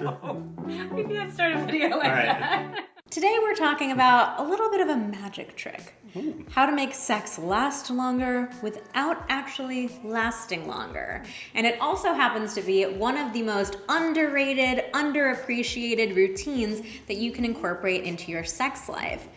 We can't start a video like that. Today we're talking about a little bit of a magic trick. How to make sex last longer without actually lasting longer. And it also happens to be one of the most underrated, underappreciated routines that you can incorporate into your sex life.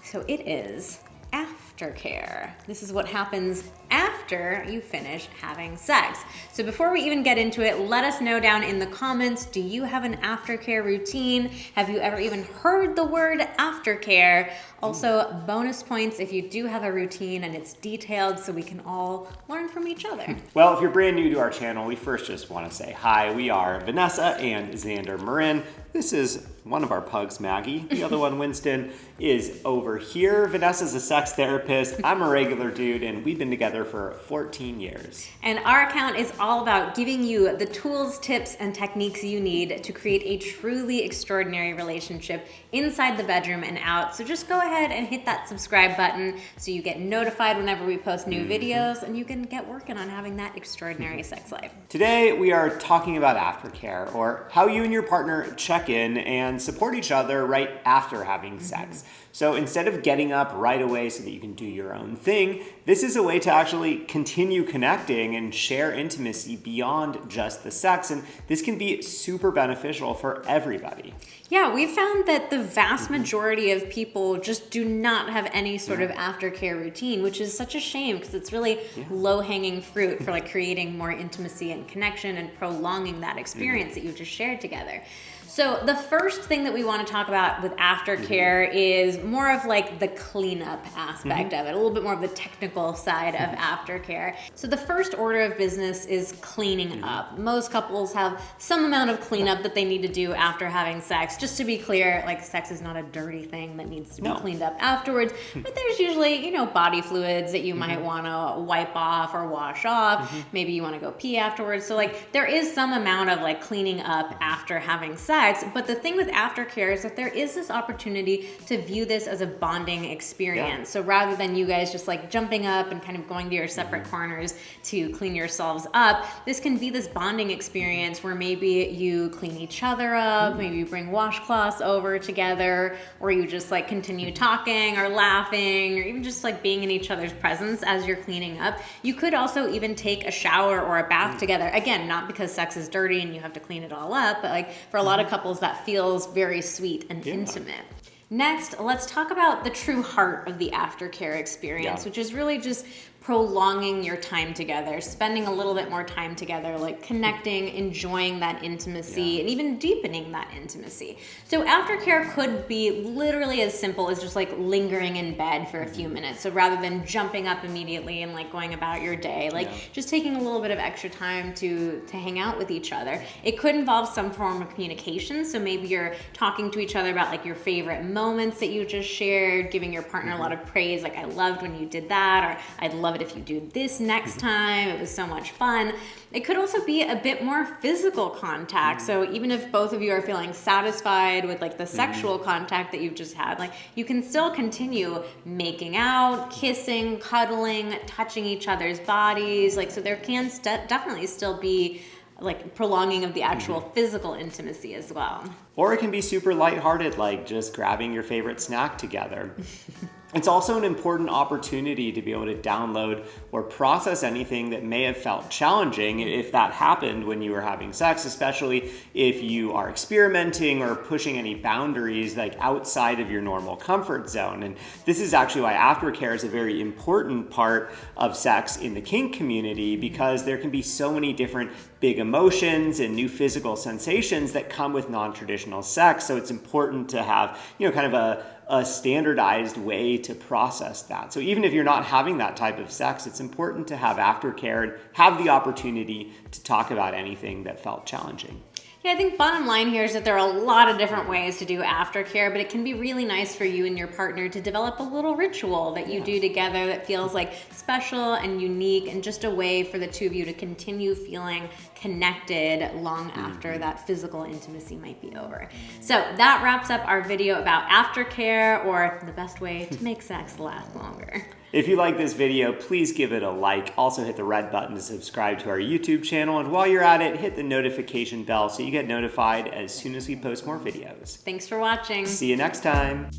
So it is aftercare. This is what happens after you finish having sex. So before we even get into it, let us know down in the comments, do you have an aftercare routine? Have you ever even heard the word aftercare? Also, bonus points if you do have a routine and it's detailed so we can all learn from each other. Well, if you're brand new to our channel, we first just want to say hi. We are Vanessa and Xander Marin. This is one of our pugs, Maggie. The other one, Winston, is over here. Vanessa's a sex therapist. I'm a regular dude, and we've been together for 14 years. And our account is all about giving you the tools, tips, and techniques you need to create a truly extraordinary relationship inside the bedroom and out. So just go ahead and hit that subscribe button so you get notified whenever we post new videos and you can get working on having that extraordinary sex life. Today, we are talking about aftercare, or how you and your partner check in and support each other right after having sex. So instead of getting up right away so that you can do your own thing, this is a way to actually continue connecting and share intimacy beyond just the sex. And this can be super beneficial for everybody. Yeah, we found that the vast majority of people just do not have any sort of aftercare routine, which is such a shame because it's really low-hanging fruit for like creating more intimacy and connection and prolonging that experience that you just shared together. So the first thing that we want to talk about with aftercare is more of like the cleanup aspect of it, a little bit more of the technical side of aftercare. So the first order of business is cleaning up. Most couples have some amount of cleanup that they need to do after having sex. Just to be clear, like sex is not a dirty thing that needs to be cleaned up afterwards, but there's usually, you know, body fluids that you might want to wipe off or wash off. Maybe you want to go pee afterwards. So like there is some amount of like cleaning up after having sex. But the thing with aftercare is that there is this opportunity to view this as a bonding experience. So rather than you guys just like jumping up and kind of going to your separate corners to clean yourselves up, this can be this bonding experience where maybe you clean each other up, maybe you bring washcloths over together, or you just like continue talking or laughing, or even just like being in each other's presence as you're cleaning up. You could also even take a shower or a bath together. Again, not because sex is dirty and you have to clean it all up, but like for a lot of couples that feels very sweet and intimate. Next, let's talk about the true heart of the aftercare experience, which is really just prolonging your time together, spending a little bit more time together, like connecting, enjoying that intimacy, and even deepening that intimacy. So aftercare could be literally as simple as just like lingering in bed for a few minutes. So rather than jumping up immediately and like going about your day, like just taking a little bit of extra time to hang out with each other. It could involve some form of communication. So maybe you're talking to each other about like your favorite moments that you just shared, giving your partner a lot of praise, like I loved when you did that, or I'd love it if you do this next time, it was so much fun. It could also be a bit more physical contact. So even if both of you are feeling satisfied with like the sexual contact that you've just had, like you can still continue making out, kissing, cuddling, touching each other's bodies. Like, so there can definitely still be like prolonging of the actual physical intimacy as well. Or it can be super lighthearted, like just grabbing your favorite snack together. It's also an important opportunity to be able to download or process anything that may have felt challenging if that happened when you were having sex, especially if you are experimenting or pushing any boundaries like outside of your normal comfort zone. And this is actually why aftercare is a very important part of sex in the kink community, because there can be so many different big emotions and new physical sensations that come with non-traditional sex. So it's important to have, you know, kind of a standardized way to process that. So even if you're not having that type of sex, it's important to have aftercare and have the opportunity to talk about anything that felt challenging. Yeah, I think bottom line here is that there are a lot of different ways to do aftercare, but it can be really nice for you and your partner to develop a little ritual that you do together that feels like special and unique, and just a way for the two of you to continue feeling connected long after that physical intimacy might be over. So that wraps up our video about aftercare, or the best way to make sex last longer. If you like this video, please give it a like. Also hit the red button to subscribe to our YouTube channel. And while you're at it, hit the notification bell so you get notified as soon as we post more videos. Thanks for watching. See you next time.